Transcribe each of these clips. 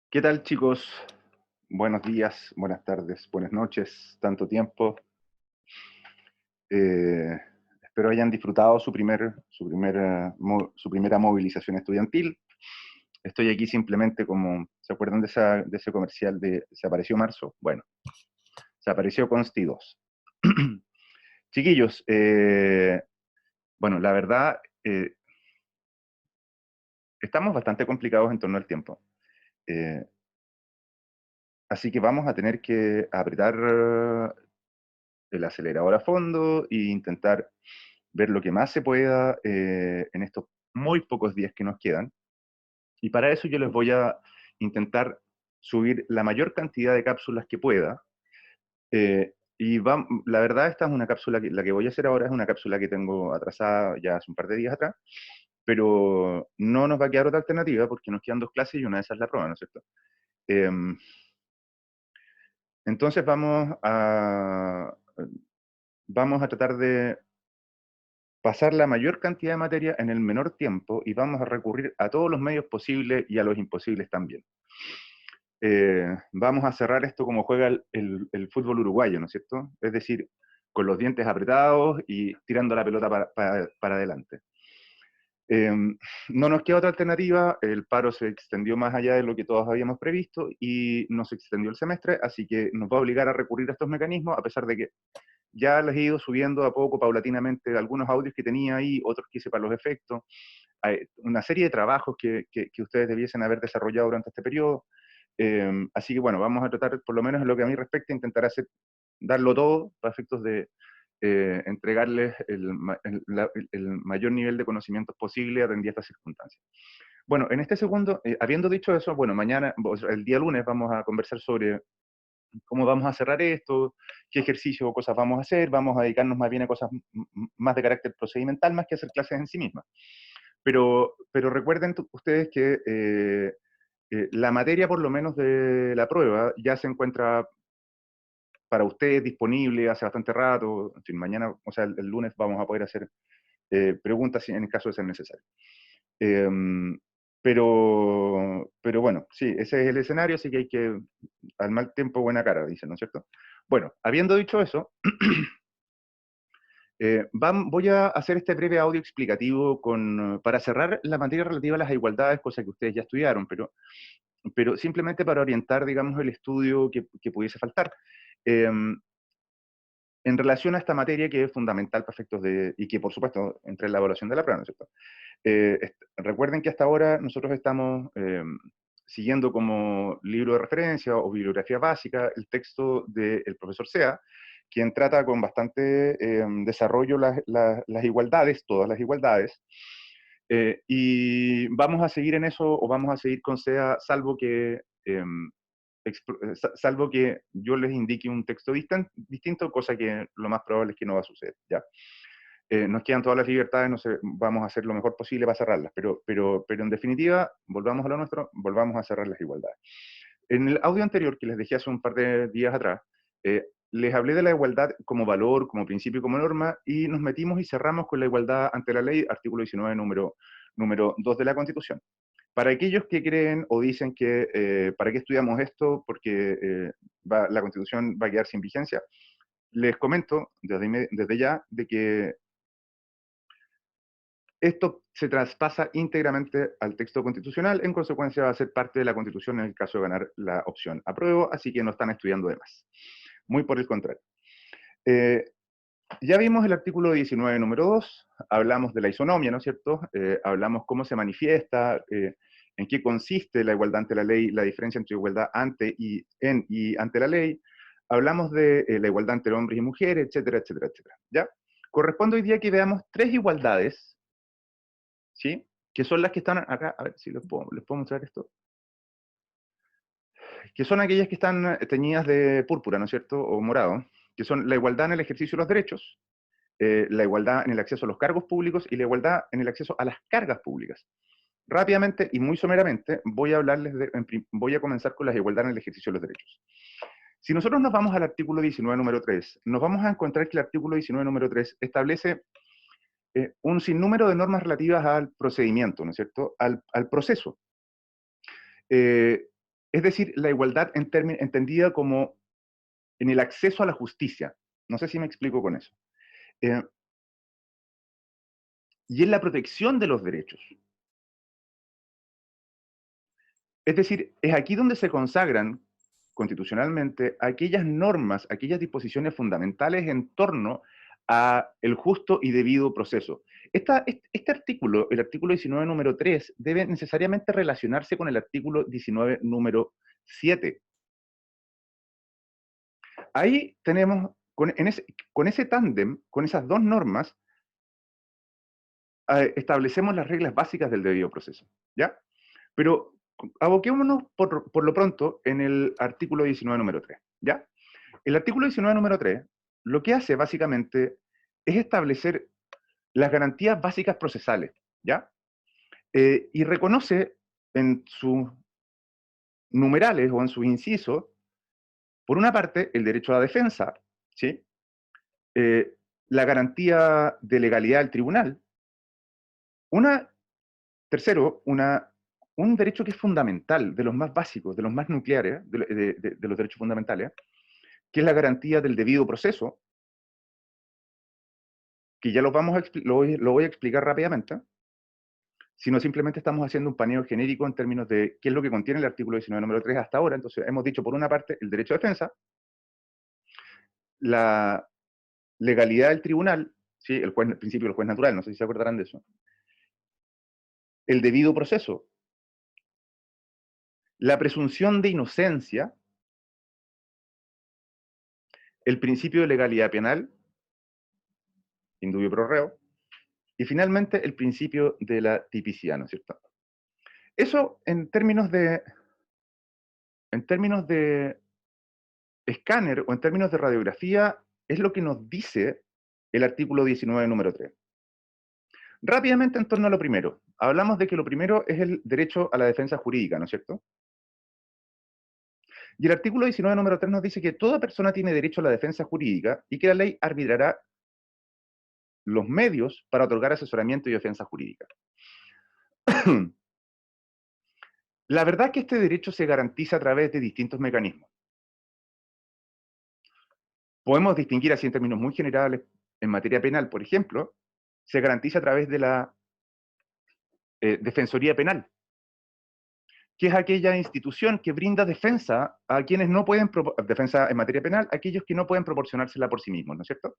¿Qué tal, chicos? Buenos días, buenas tardes, buenas noches, tanto tiempo. Eh, Espero hayan disfrutado su primera movilización estudiantil. Estoy aquí simplemente como, ¿se acuerdan de ese comercial de Se apareció marzo? Bueno, se apareció Consti 2. Chiquillos, bueno, la verdad, estamos bastante complicados en torno al tiempo. Eh, Así que vamos a tener que apretar el acelerador a fondo e intentar ver lo que más se pueda en estos muy pocos días que nos quedan. Y para eso yo les voy a intentar subir la mayor cantidad de cápsulas que pueda. La verdad, esta es una cápsula la que voy a hacer ahora es una cápsula que tengo atrasada ya hace un par de días atrás, pero no nos va a quedar otra alternativa porque nos quedan dos clases y una de esas es la prueba, ¿no es cierto? Em, entonces vamos a tratar de pasar la mayor cantidad de materia en el menor tiempo y vamos a recurrir a todos los medios posibles y a los imposibles también. Vamos a cerrar esto como juega el fútbol uruguayo, ¿no es cierto? Es decir, con los dientes apretados y tirando la pelota para adelante. Eh, no nos queda otra alternativa, el paro se extendió más allá de lo que todos habíamos previsto y no se extendió el semestre, así que nos va a obligar a recurrir a estos mecanismos, a pesar de que ya les he ido subiendo a poco, paulatinamente, algunos audios que tenía ahí, otros que hice para los efectos. Hay una serie de trabajos que ustedes debiesen haber desarrollado durante este periodo. Así que bueno, vamos a tratar, por lo menos en lo que a mí respecta, intentar darlo todo para efectos de entregarles el mayor nivel de conocimientos posible atendida a estas circunstancias. Bueno, en este segundo, habiendo dicho eso, bueno, mañana, el día lunes, vamos a conversar sobre cómo vamos a cerrar esto, qué ejercicios o cosas vamos a hacer, vamos a dedicarnos más bien a cosas más de carácter procedimental, más que hacer clases en sí mismas. Pero recuerden ustedes que la materia, por lo menos de la prueba, ya se encuentra para ustedes disponible hace bastante rato. En fin, mañana, o sea, el lunes vamos a poder hacer preguntas en el caso de ser necesario. Eh, pero bueno, sí, ese es el escenario, así que hay que, al mal tiempo, buena cara, dicen, ¿no es cierto? Bueno, habiendo dicho eso, voy a hacer este breve audio explicativo para cerrar la materia relativa a las igualdades, cosa que ustedes ya estudiaron, pero simplemente para orientar, digamos, el estudio que pudiese faltar. Eh, en relación a esta materia que es fundamental para efectos y que por supuesto entra en la evaluación de la prueba, ¿no es cierto? Recuerden que hasta ahora nosotros estamos siguiendo como libro de referencia o bibliografía básica el texto del profesor Sea, quien trata con bastante desarrollo las igualdades, todas las igualdades, y vamos a seguir en eso o vamos a seguir con Sea, salvo que yo les indique un texto distinto, cosa que lo más probable es que no va a suceder, ¿ya? Nos quedan todas las libertades, no sé, vamos a hacer lo mejor posible para cerrarlas, pero en definitiva, volvamos a lo nuestro, volvamos a cerrar las igualdades. En el audio anterior que les dejé hace un par de días atrás, les hablé de la igualdad como valor, como principio y como norma, y nos metimos y cerramos con la igualdad ante la ley, artículo 19, número 2 de la Constitución. Para aquellos que creen o dicen que ¿para qué estudiamos esto? Porque la Constitución va a quedar sin vigencia. Les comento desde ya de que esto se traspasa íntegramente al texto constitucional, en consecuencia va a ser parte de la Constitución en el caso de ganar la opción apruebo, así que no están estudiando de más. Muy por el contrario. Eh, ya vimos el artículo 19, número 2, hablamos de la isonomía, ¿no es cierto? Hablamos cómo se manifiesta, en qué consiste la igualdad ante la ley, la diferencia entre igualdad y ante la ley. Hablamos de la igualdad entre hombres y mujeres, etcétera, etcétera, etcétera. ¿Ya? Corresponde hoy día que veamos tres igualdades, ¿sí? Que son las que están acá, a ver si les puedo mostrar esto, que son aquellas que están teñidas de púrpura, ¿no es cierto? O morado, que son la igualdad en el ejercicio de los derechos, la igualdad en el acceso a los cargos públicos y la igualdad en el acceso a las cargas públicas. Rápidamente y muy someramente voy a comenzar con la igualdad en el ejercicio de los derechos. Si nosotros nos vamos al artículo 19, número 3, nos vamos a encontrar que el artículo 19, número 3 establece un sinnúmero de normas relativas al procedimiento, ¿no es cierto? Al proceso. Es decir, la igualdad entendida como en el acceso a la justicia. No sé si me explico con eso. Eh, y en la protección de los derechos. Es decir, es aquí donde se consagran constitucionalmente aquellas normas, aquellas disposiciones fundamentales en torno a el justo y debido proceso. Este artículo, el artículo 19, número 3, debe necesariamente relacionarse con el artículo 19, número 7. Ahí tenemos, con ese tándem, con esas dos normas, establecemos las reglas básicas del debido proceso, ¿ya? Pero aboquémonos por lo pronto en el artículo 19, número 3, ¿ya? El artículo 19, número 3, lo que hace básicamente es establecer las garantías básicas procesales, ¿ya? Y reconoce en sus numerales o en sus incisos, por una parte, el derecho a la defensa, ¿sí? Eh, la garantía de legalidad del tribunal, tercero, un derecho que es fundamental, de los más básicos, de los más nucleares, de los derechos fundamentales, que es la garantía del debido proceso, que ya lo voy a explicar rápidamente, sino simplemente estamos haciendo un paneo genérico en términos de qué es lo que contiene el artículo 19, número 3 hasta ahora. Entonces, hemos dicho, por una parte, el derecho a defensa, la legalidad del tribunal, ¿sí? El principio del juez natural, no sé si se acordarán de eso, el debido proceso, la presunción de inocencia, el principio de legalidad penal, indubio pro reo, y finalmente el principio de la tipicidad, ¿no es cierto? Eso en términos de escáner o en términos de radiografía es lo que nos dice el artículo 19, número 3. Rápidamente en torno a lo primero. Hablamos de que lo primero es el derecho a la defensa jurídica, ¿no es cierto? Y el artículo 19, número 3 nos dice que toda persona tiene derecho a la defensa jurídica y que la ley arbitrará los medios para otorgar asesoramiento y defensa jurídica. La verdad es que este derecho se garantiza a través de distintos mecanismos. Podemos distinguir así en términos muy generales, en materia penal, por ejemplo, se garantiza a través de la Defensoría Penal, que es aquella institución que brinda defensa a quienes no pueden, defensa en materia penal, a aquellos que no pueden proporcionársela por sí mismos, ¿no es cierto?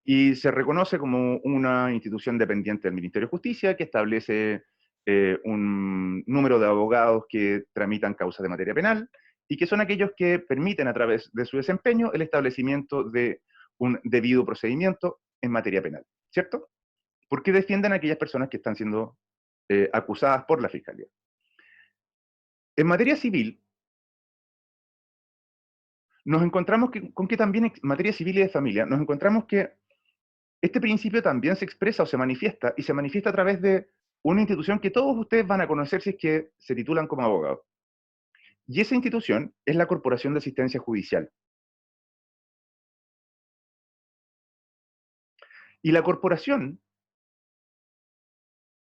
Y se reconoce como una institución dependiente del Ministerio de Justicia que establece un número de abogados que tramitan causas de materia penal y que son aquellos que permiten a través de su desempeño el establecimiento de un debido procedimiento en materia penal, ¿cierto? Porque defienden a aquellas personas que están siendo acusadas por la Fiscalía. En materia civil, nos encontramos con que también en materia civil y de familia, nos encontramos que este principio también se expresa o se manifiesta, y se manifiesta a través de una institución que todos ustedes van a conocer si es que se titulan como abogados. Y esa institución es la Corporación de Asistencia Judicial. Y la corporación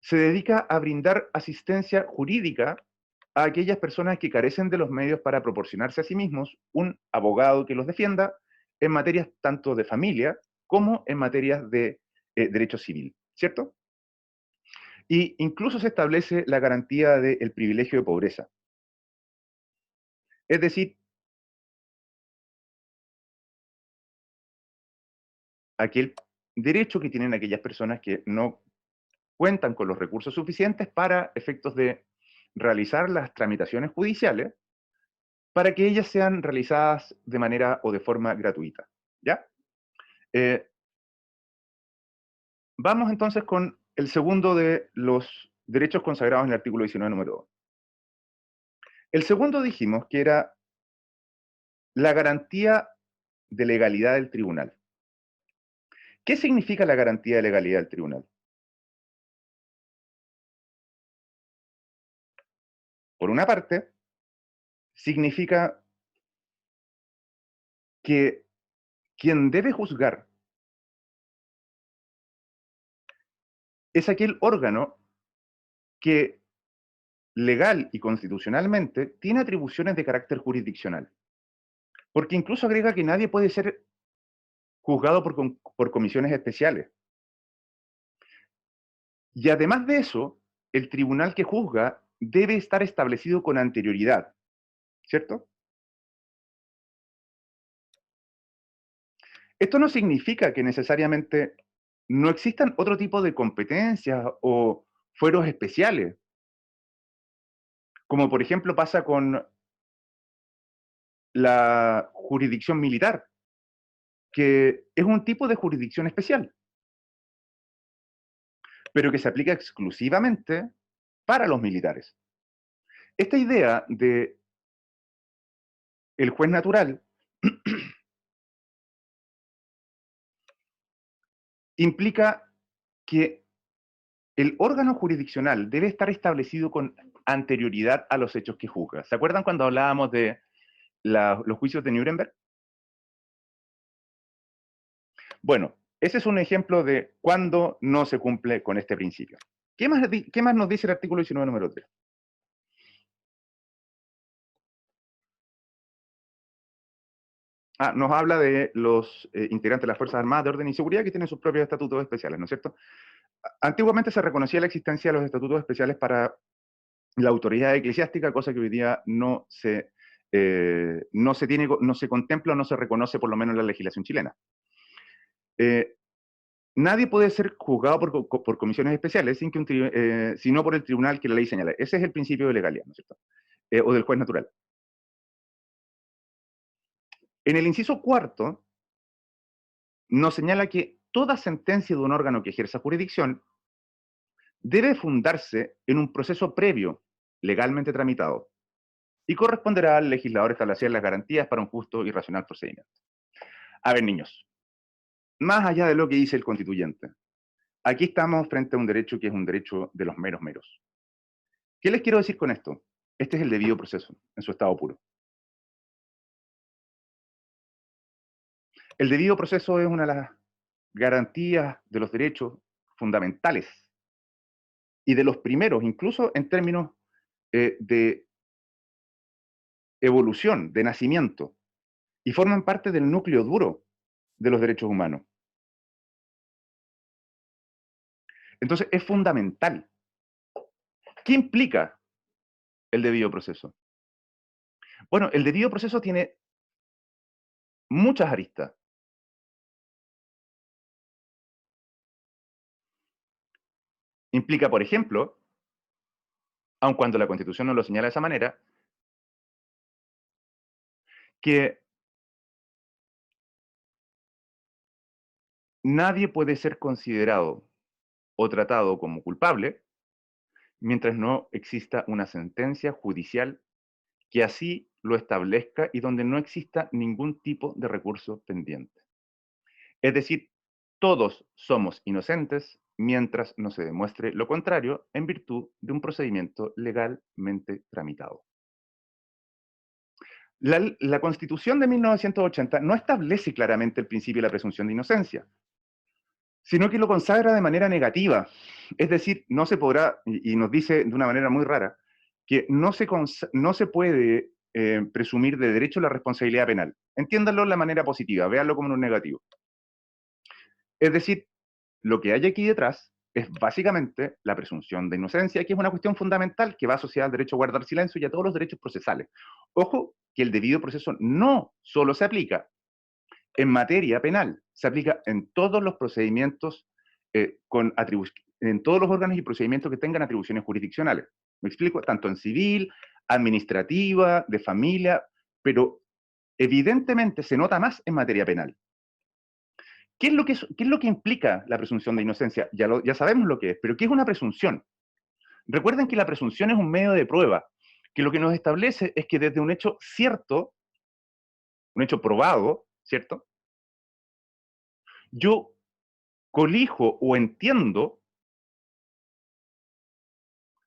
se dedica a brindar asistencia jurídica a aquellas personas que carecen de los medios para proporcionarse a sí mismos un abogado que los defienda en materias tanto de familia como en materias de derecho civil, ¿cierto? Y incluso se establece la garantía del privilegio de pobreza. Es decir, aquel derecho que tienen aquellas personas que no cuentan con los recursos suficientes para efectos de realizar las tramitaciones judiciales, para que ellas sean realizadas de manera o de forma gratuita. ¿Ya? Vamos entonces con el segundo de los derechos consagrados en el artículo 19, número 2. El segundo dijimos que era la garantía de legalidad del tribunal. ¿Qué significa la garantía de legalidad del tribunal? Por una parte, significa que quien debe juzgar es aquel órgano que legal y constitucionalmente, tiene atribuciones de carácter jurisdiccional. Porque incluso agrega que nadie puede ser juzgado por comisiones especiales. Y además de eso, el tribunal que juzga debe estar establecido con anterioridad, ¿cierto? Esto no significa que necesariamente no existan otro tipo de competencias o fueros especiales, como por ejemplo pasa con la jurisdicción militar, que es un tipo de jurisdicción especial, pero que se aplica exclusivamente para los militares. Esta idea de el juez natural implica que el órgano jurisdiccional debe estar establecido con anterioridad a los hechos que juzga. ¿Se acuerdan cuando hablábamos de los juicios de Nuremberg? Bueno, ese es un ejemplo de cuándo no se cumple con este principio. ¿Qué más nos dice el artículo 19, número 3? Nos habla de los integrantes de las Fuerzas Armadas de Orden y Seguridad que tienen sus propios estatutos especiales, ¿no es cierto? Antiguamente se reconocía la existencia de los estatutos especiales para la autoridad eclesiástica, cosa que hoy día no se contempla o no se reconoce por lo menos en la legislación chilena. Nadie puede ser juzgado por comisiones especiales sino por el tribunal que la ley señala. Ese es el principio de legalidad, ¿no es cierto? O del juez natural. En el inciso cuarto, nos señala que toda sentencia de un órgano que ejerza jurisdicción debe fundarse en un proceso previo, legalmente tramitado, y corresponderá al legislador establecer las garantías para un justo y racional procedimiento. A ver, niños, más allá de lo que dice el constituyente, aquí estamos frente a un derecho que es un derecho de los meros meros. ¿Qué les quiero decir con esto? Este es el debido proceso, en su estado puro. El debido proceso es una de las garantías de los derechos fundamentales y de los primeros, incluso en términos de evolución, de nacimiento, y forman parte del núcleo duro de los derechos humanos. Entonces, es fundamental. ¿Qué implica el debido proceso? Bueno, el debido proceso tiene muchas aristas. Implica, por ejemplo, aun cuando la Constitución no lo señala de esa manera, que nadie puede ser considerado o tratado como culpable mientras no exista una sentencia judicial que así lo establezca y donde no exista ningún tipo de recurso pendiente. Es decir, todos somos inocentes mientras no se demuestre lo contrario en virtud de un procedimiento legalmente tramitado. La Constitución de 1980 no establece claramente el principio de la presunción de inocencia, sino que lo consagra de manera negativa. Es decir, no se podrá, y nos dice de una manera muy rara, que no se puede presumir de derecho la responsabilidad penal. Entiéndanlo de la manera positiva, véanlo como un negativo. Es decir, lo que hay aquí detrás es básicamente la presunción de inocencia, que es una cuestión fundamental que va asociada al derecho a guardar silencio y a todos los derechos procesales. Ojo, que el debido proceso no solo se aplica en materia penal, se aplica en todos los procedimientos en todos los órganos y procedimientos que tengan atribuciones jurisdiccionales. ¿Me explico? Tanto en civil, administrativa, de familia, pero evidentemente se nota más en materia penal. ¿Qué es lo que implica la presunción de inocencia? Ya sabemos lo que es, pero ¿qué es una presunción? Recuerden que la presunción es un medio de prueba, que lo que nos establece es que desde un hecho cierto, un hecho probado, ¿cierto? Yo colijo o entiendo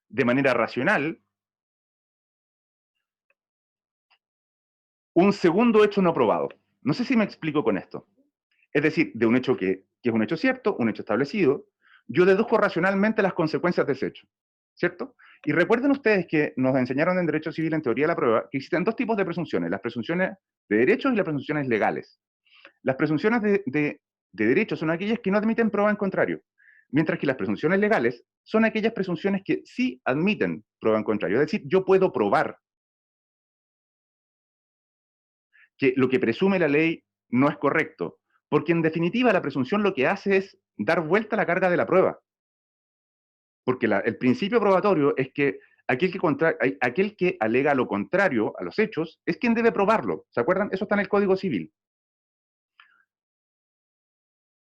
de manera racional un segundo hecho no probado. No sé si me explico con esto. Es decir, de un hecho que es un hecho cierto, un hecho establecido, yo deduzco racionalmente las consecuencias de ese hecho. ¿cierto? Y recuerden ustedes que nos enseñaron en Derecho Civil, en teoría de la prueba, que existen dos tipos de presunciones, las presunciones de derechos y las presunciones legales. Las presunciones de derechos son aquellas que no admiten prueba en contrario, mientras que las presunciones legales son aquellas presunciones que sí admiten prueba en contrario. Es decir, yo puedo probar que lo que presume la ley no es correcto, porque en definitiva la presunción lo que hace es dar vuelta a la carga de la prueba. Porque el principio probatorio es que aquel que alega lo contrario a los hechos es quien debe probarlo. ¿Se acuerdan? Eso está en el Código Civil.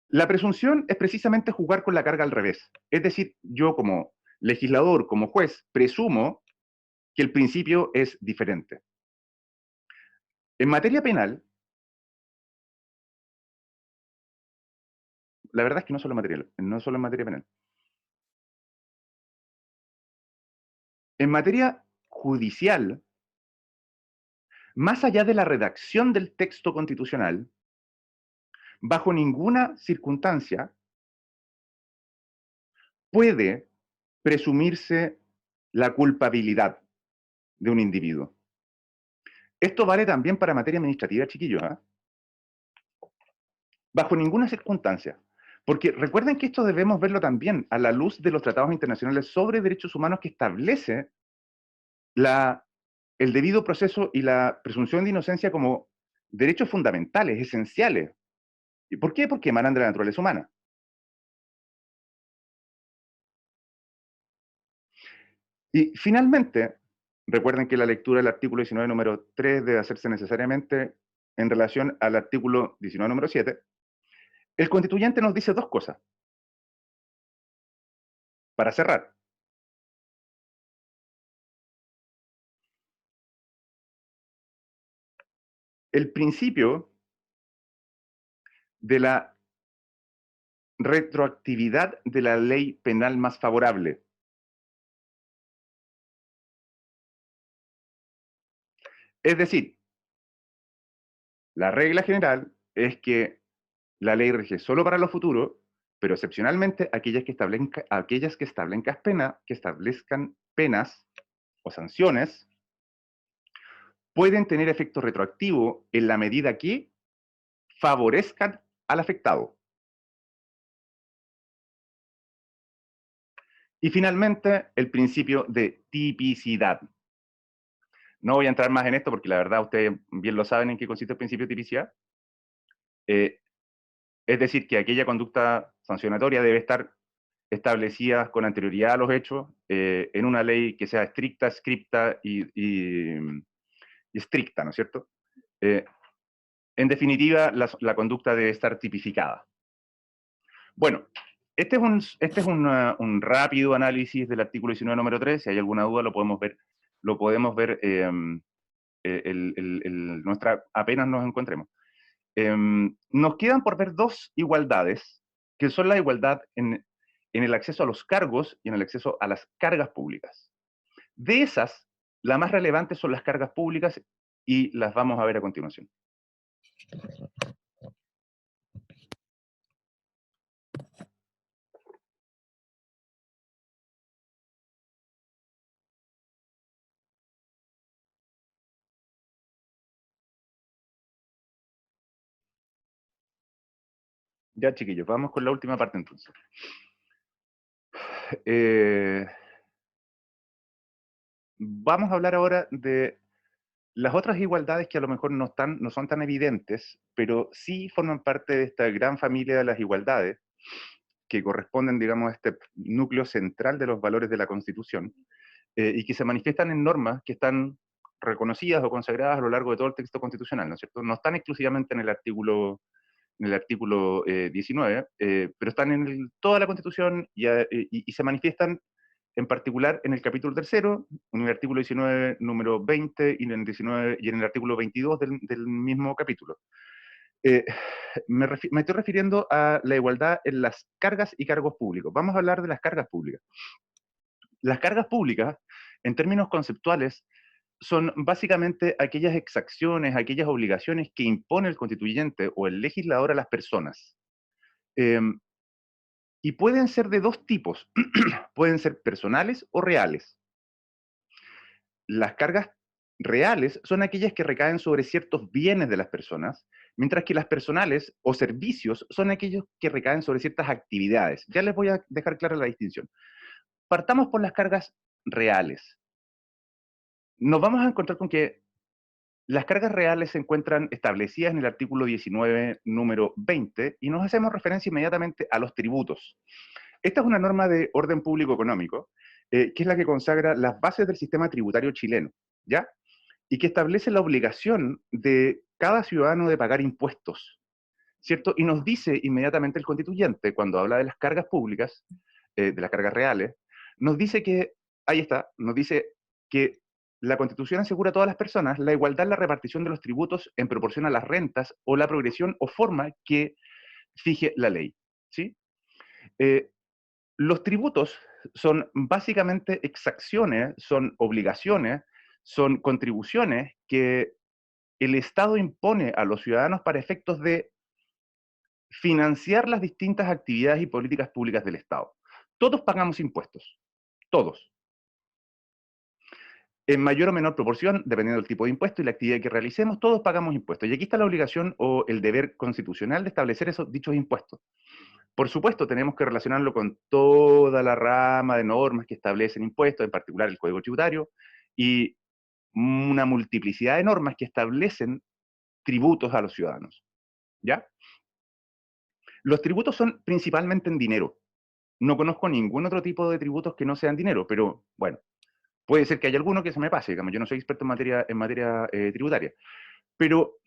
La presunción es precisamente jugar con la carga al revés. Es decir, yo como legislador, como juez, presumo que el principio es diferente. En materia penal, la verdad es que no solo en materia penal. En materia judicial, más allá de la redacción del texto constitucional, bajo ninguna circunstancia puede presumirse la culpabilidad de un individuo. Esto vale también para materia administrativa, chiquillos, ¿eh? Bajo ninguna circunstancia. Porque recuerden que esto debemos verlo también a la luz de los tratados internacionales sobre derechos humanos que establece el debido proceso y la presunción de inocencia como derechos fundamentales, esenciales. ¿Y por qué? Porque emanan de la naturaleza humana. Y finalmente, recuerden que la lectura del artículo 19, número 3 debe hacerse necesariamente en relación al artículo 19, número 7. El constituyente nos dice dos cosas. Para cerrar, el principio de la retroactividad de la ley penal más favorable. Es decir, la regla general es que la ley rige solo para lo futuro, pero excepcionalmente aquellas que establezcan penas o sanciones pueden tener efecto retroactivo en la medida que favorezcan al afectado. Y finalmente, el principio de tipicidad. No voy a entrar más en esto porque la verdad ustedes bien lo saben en qué consiste el principio de tipicidad. Es decir, que aquella conducta sancionatoria debe estar establecida con anterioridad a los hechos en una ley que sea estricta, scripta y estricta, ¿no es cierto? En definitiva, la conducta debe estar tipificada. Bueno, este es un rápido análisis del artículo 19, número 3. Si hay alguna duda, lo podemos ver apenas nos encontremos. Nos quedan por ver dos igualdades, que son la igualdad en el acceso a los cargos y en el acceso a las cargas públicas. De esas, la más relevante son las cargas públicas y las vamos a ver a continuación. Ya, chiquillos, vamos con la última parte entonces. Vamos a hablar ahora de las otras igualdades que a lo mejor no son tan evidentes, pero sí forman parte de esta gran familia de las igualdades, que corresponden, digamos, a este núcleo central de los valores de la Constitución, y que se manifiestan en normas que están reconocidas o consagradas a lo largo de todo el texto constitucional, ¿no es cierto? No están exclusivamente en el artículo 19, pero están en toda la Constitución y se manifiestan en particular en el capítulo tercero, en el artículo 19, número 20, y en el artículo 22 del mismo capítulo. Me estoy refiriendo a la igualdad en las cargas y cargos públicos. Vamos a hablar de las cargas públicas. Las cargas públicas, en términos conceptuales, son básicamente aquellas exacciones, aquellas obligaciones que impone el constituyente o el legislador a las personas. Y pueden ser de dos tipos. Pueden ser personales o reales. Las cargas reales son aquellas que recaen sobre ciertos bienes de las personas, mientras que las personales o servicios son aquellos que recaen sobre ciertas actividades. Ya les voy a dejar clara la distinción. Partamos por las cargas reales. Nos vamos a encontrar con que las cargas reales se encuentran establecidas en el artículo 19, número 20, y nos hacemos referencia inmediatamente a los tributos. Esta es una norma de orden público económico, que es la que consagra las bases del sistema tributario chileno, ¿ya? Y que establece la obligación de cada ciudadano de pagar impuestos, ¿cierto? Y nos dice inmediatamente el constituyente, cuando habla de las cargas públicas, de las cargas reales, nos dice que, ahí está, nos dice que la Constitución asegura a todas las personas la igualdad en la repartición de los tributos en proporción a las rentas o la progresión o forma que fije la ley, ¿sí? Los tributos son básicamente exacciones, son obligaciones, son contribuciones que el Estado impone a los ciudadanos para efectos de financiar las distintas actividades y políticas públicas del Estado. Todos pagamos impuestos, todos. En mayor o menor proporción, dependiendo del tipo de impuesto y la actividad que realicemos, todos pagamos impuestos. Y aquí está la obligación o el deber constitucional de establecer esos dichos impuestos. Por supuesto, tenemos que relacionarlo con toda la rama de normas que establecen impuestos, en particular el Código Tributario, y una multiplicidad de normas que establecen tributos a los ciudadanos. ¿Ya? Los tributos son principalmente en dinero. No conozco ningún otro tipo de tributos que no sean dinero, pero bueno, puede ser que haya alguno que se me pase, digamos, yo no soy experto en materia tributaria. Pero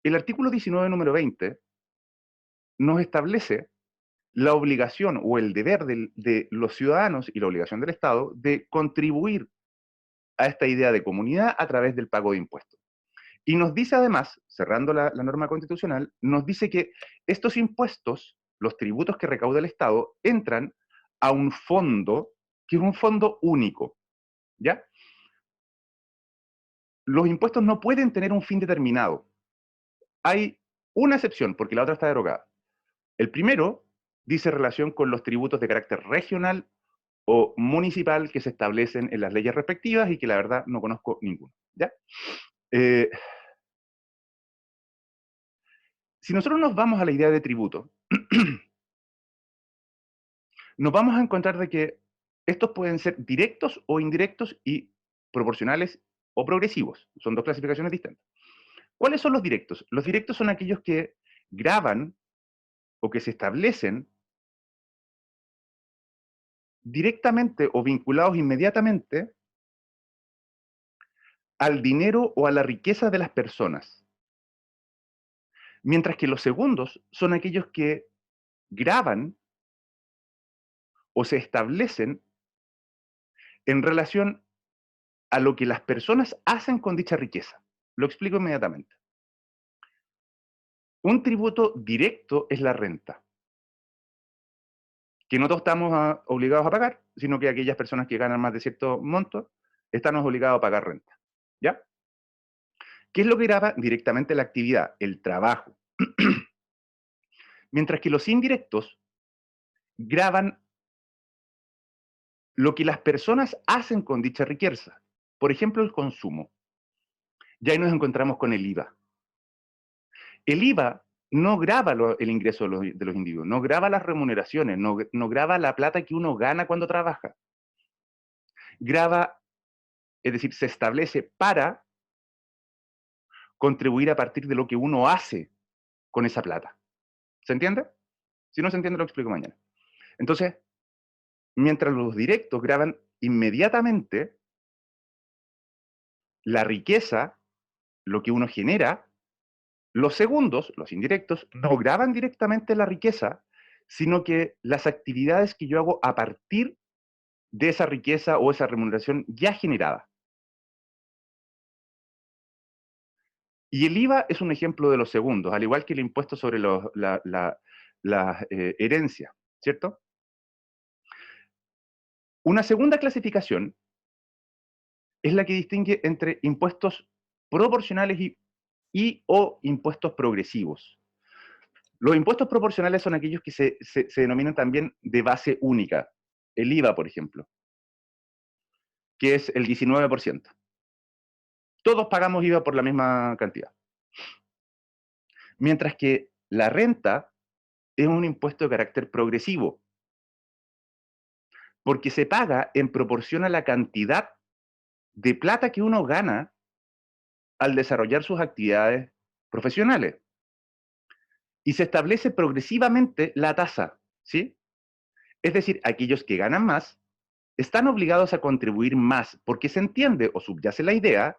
el artículo 19, número 20, nos establece la obligación o el deber de los ciudadanos y la obligación del Estado de contribuir a esta idea de comunidad a través del pago de impuestos. Y nos dice además, cerrando la norma constitucional, nos dice que estos impuestos, los tributos que recauda el Estado, entran a un fondo que es un fondo único, ¿ya? Los impuestos no pueden tener un fin determinado. Hay una excepción, porque la otra está derogada. El primero dice relación con los tributos de carácter regional o municipal que se establecen en las leyes respectivas y que la verdad no conozco ninguno, ¿ya? Eh, si nosotros nos vamos a la idea de tributo, nos vamos a encontrar de que estos pueden ser directos o indirectos y proporcionales o progresivos. Son dos clasificaciones distintas. ¿Cuáles son los directos? Los directos son aquellos que graban o que se establecen directamente o vinculados inmediatamente al dinero o a la riqueza de las personas. Mientras que los segundos son aquellos que graban o se establecen en relación a lo que las personas hacen con dicha riqueza. Lo explico inmediatamente. Un tributo directo es la renta, que no todos estamos obligados a pagar, sino que aquellas personas que ganan más de cierto monto están obligados a pagar renta. ¿Ya? ¿Qué es lo que graba directamente la actividad? El trabajo. Mientras que los indirectos graban lo que las personas hacen con dicha riqueza. Por ejemplo, el consumo. Y ahí nos encontramos con el IVA. El IVA no grava el ingreso de los individuos, no grava las remuneraciones, no grava la plata que uno gana cuando trabaja. Grava, es decir, se establece para contribuir a partir de lo que uno hace con esa plata. ¿Se entiende? Si no se entiende, lo explico mañana. Entonces, mientras los directos graban inmediatamente la riqueza, lo que uno genera, los segundos, los indirectos, no graban directamente la riqueza, sino que las actividades que yo hago a partir de esa riqueza o esa remuneración ya generada. Y el IVA es un ejemplo de los segundos, al igual que el impuesto sobre la herencia, ¿cierto? Una segunda clasificación es la que distingue entre impuestos proporcionales y o impuestos progresivos. Los impuestos proporcionales son aquellos que se denominan también de base única. El IVA, por ejemplo, que es el 19%. Todos pagamos IVA por la misma cantidad. Mientras que la renta es un impuesto de carácter progresivo, porque se paga en proporción a la cantidad de plata que uno gana al desarrollar sus actividades profesionales. Y se establece progresivamente la tasa, ¿sí? Es decir, aquellos que ganan más están obligados a contribuir más, porque se entiende o subyace la idea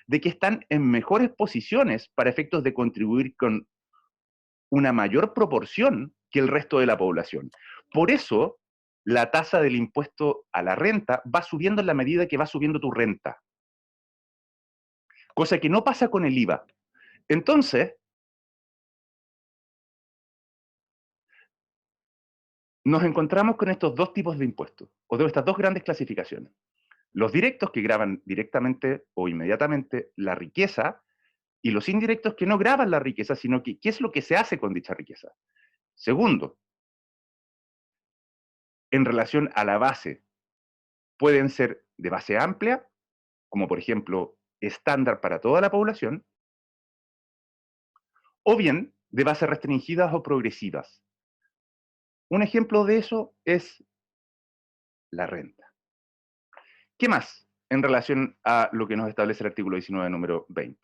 de que están en mejores posiciones para efectos de contribuir con una mayor proporción que el resto de la población. Por eso, la tasa del impuesto a la renta va subiendo en la medida que va subiendo tu renta. Cosa que no pasa con el IVA. Entonces, nos encontramos con estos dos tipos de impuestos, o de estas dos grandes clasificaciones. Los directos, que graban directamente o inmediatamente la riqueza, y los indirectos, que no graban la riqueza, sino que qué es lo que se hace con dicha riqueza. Segundo, en relación a la base, pueden ser de base amplia, como por ejemplo estándar para toda la población, o bien de bases restringidas o progresivas. Un ejemplo de eso es la renta. ¿Qué más en relación a lo que nos establece el artículo 19, número 20?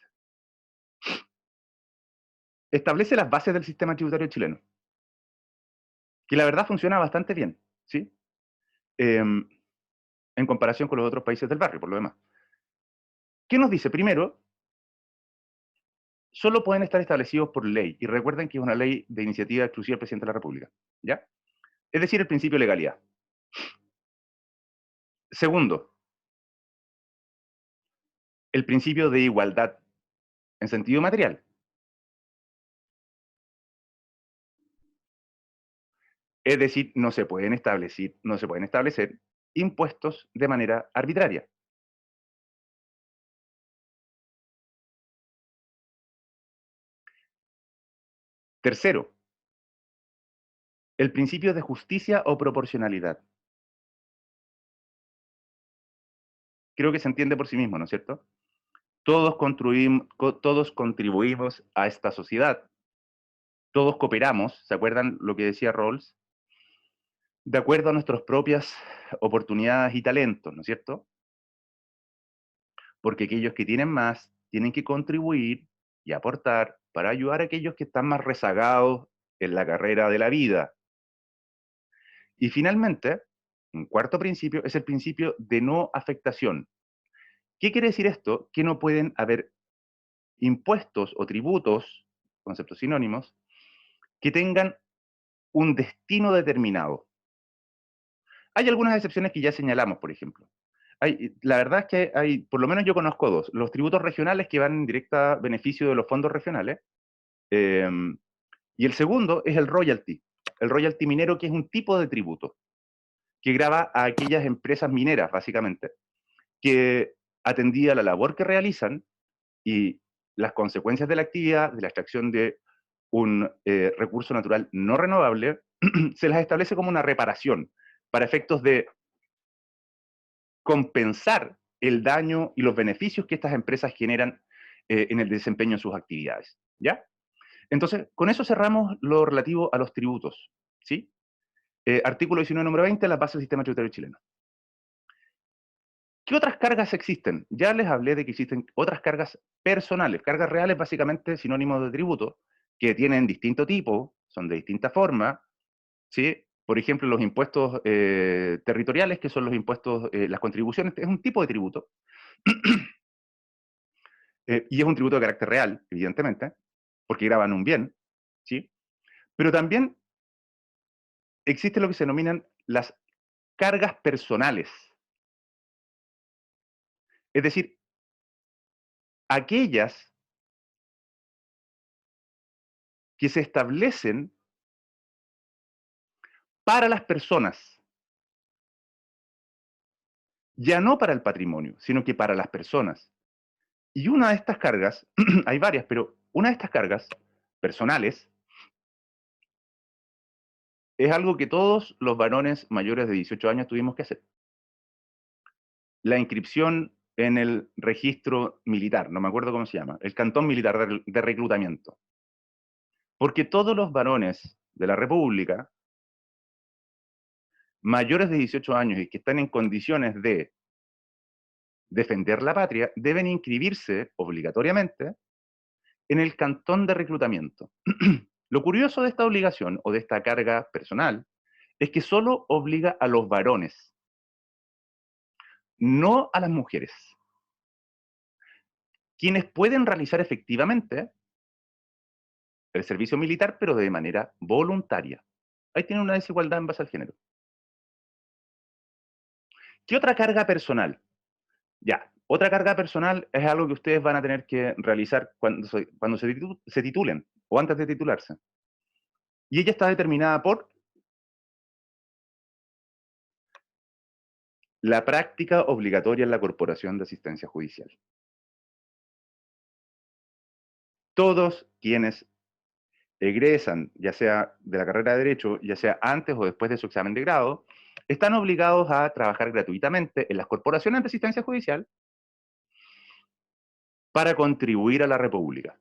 Establece las bases del sistema tributario chileno, que la verdad funciona bastante bien, ¿sí? En comparación con los otros países del barrio, por lo demás. ¿Qué nos dice? Primero, solo pueden estar establecidos por ley, y recuerden que es una ley de iniciativa exclusiva del presidente de la República, ¿ya? Es decir, el principio de legalidad. Segundo, el principio de igualdad en sentido material. Es decir, no se pueden establecer impuestos de manera arbitraria. Tercero, el principio de justicia o proporcionalidad. Creo que se entiende por sí mismo, ¿no es cierto? Todos contribuimos a esta sociedad. Todos cooperamos, ¿se acuerdan lo que decía Rawls? De acuerdo a nuestras propias oportunidades y talentos, ¿no es cierto? Porque aquellos que tienen más tienen que contribuir y aportar para ayudar a aquellos que están más rezagados en la carrera de la vida. Y finalmente, un cuarto principio es el principio de no afectación. ¿Qué quiere decir esto? Que no pueden haber impuestos o tributos, conceptos sinónimos, que tengan un destino determinado. Hay algunas excepciones que ya señalamos, por ejemplo. La verdad es que hay, por lo menos yo conozco dos, los tributos regionales, que van en directa beneficio de los fondos regionales, y el segundo es el royalty minero, que es un tipo de tributo que grava a aquellas empresas mineras, básicamente, que atendía a la labor que realizan y las consecuencias de la actividad, de la extracción de un recurso natural no renovable, se las establece como una reparación para efectos de compensar el daño y los beneficios que estas empresas generan en el desempeño de sus actividades, ¿ya? Entonces, con eso cerramos lo relativo a los tributos, ¿sí? Artículo 19, número 20, las bases del sistema tributario chileno. ¿Qué otras cargas existen? Ya les hablé de que existen otras cargas personales, cargas reales, básicamente sinónimos de tributo, que tienen distinto tipo, son de distinta forma, ¿sí? Por ejemplo, los impuestos territoriales, que son los impuestos, las contribuciones, es un tipo de tributo, y es un tributo de carácter real, evidentemente, porque graban un bien, ¿sí? Pero también existe lo que se denominan las cargas personales, es decir, aquellas que se establecen para las personas, ya no para el patrimonio, sino que para las personas. Y una de estas cargas, hay varias, pero una de estas cargas personales es algo que todos los varones mayores de 18 años tuvimos que hacer. La inscripción en el registro militar, no me acuerdo cómo se llama, el cantón militar de reclutamiento. Porque todos los varones de la República, mayores de 18 años y que están en condiciones de defender la patria, deben inscribirse obligatoriamente en el cantón de reclutamiento. Lo curioso de esta obligación o de esta carga personal es que solo obliga a los varones, no a las mujeres, quienes pueden realizar efectivamente el servicio militar, pero de manera voluntaria. Ahí tiene una desigualdad en base al género. ¿Qué otra carga personal? Ya, otra carga personal es algo que ustedes van a tener que realizar cuando se titulen o antes de titularse. Y ella está determinada por la práctica obligatoria en la Corporación de Asistencia Judicial. Todos quienes egresan, ya sea de la carrera de Derecho, ya sea antes o después de su examen de grado, están obligados a trabajar gratuitamente en las corporaciones de asistencia judicial para contribuir a la República.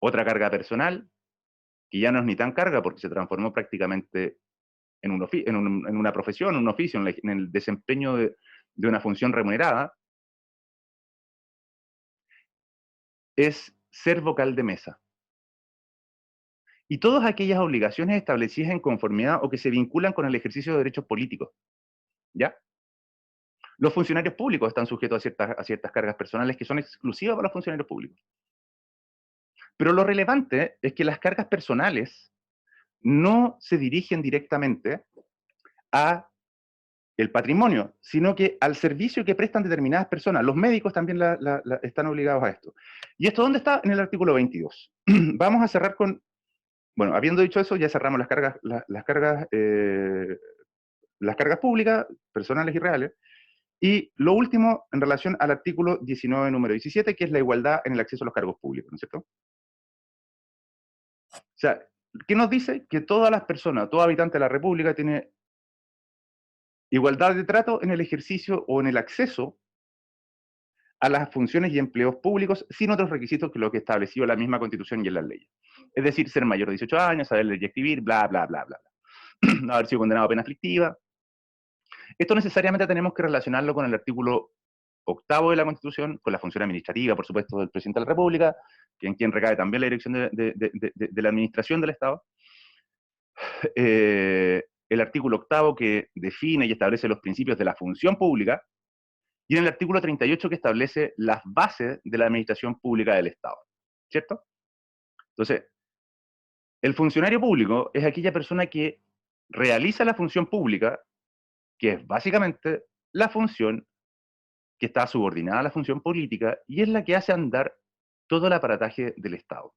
Otra carga personal, que ya no es ni tan carga porque se transformó prácticamente en una profesión, un oficio, en el desempeño de una función remunerada, es ser vocal de mesa. Y todas aquellas obligaciones establecidas en conformidad o que se vinculan con el ejercicio de derechos políticos. ¿Ya? Los funcionarios públicos están sujetos a ciertas cargas personales que son exclusivas para los funcionarios públicos. Pero lo relevante es que las cargas personales no se dirigen directamente a el patrimonio, sino que al servicio que prestan determinadas personas. Los médicos también están obligados a esto. ¿Y esto dónde está? En el artículo 22. Vamos a cerrar con, bueno, habiendo dicho eso, ya cerramos las cargas públicas, personales y reales. Y lo último, en relación al artículo 19, número 17, que es la igualdad en el acceso a los cargos públicos, ¿no es cierto? O sea, ¿qué nos dice? Que todas las personas, todo habitante de la República tiene igualdad de trato en el ejercicio o en el acceso a las funciones y empleos públicos sin otros requisitos que lo que estableció la misma Constitución y en las leyes. Es decir, ser mayor de 18 años, saber leer y escribir, bla, bla, bla, bla. No haber sido condenado a pena aflictiva. Esto necesariamente tenemos que relacionarlo con el artículo 8º de la Constitución, con la función administrativa, por supuesto, del presidente de la República, en quien recae también la dirección de la administración del Estado. El artículo 8º que define y establece los principios de la función pública, y en el artículo 38 que establece las bases de la administración pública del Estado, ¿cierto? Entonces, el funcionario público es aquella persona que realiza la función pública, que es básicamente la función que está subordinada a la función política y es la que hace andar todo el aparataje del Estado.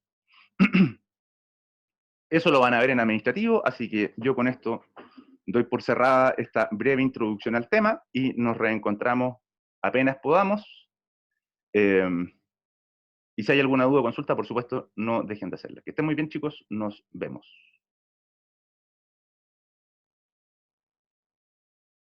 Eso lo van a ver en administrativo, así que yo con esto doy por cerrada esta breve introducción al tema y nos reencontramos apenas podamos. Y si hay alguna duda o consulta, por supuesto, no dejen de hacerla. Que estén muy bien, chicos. Nos vemos.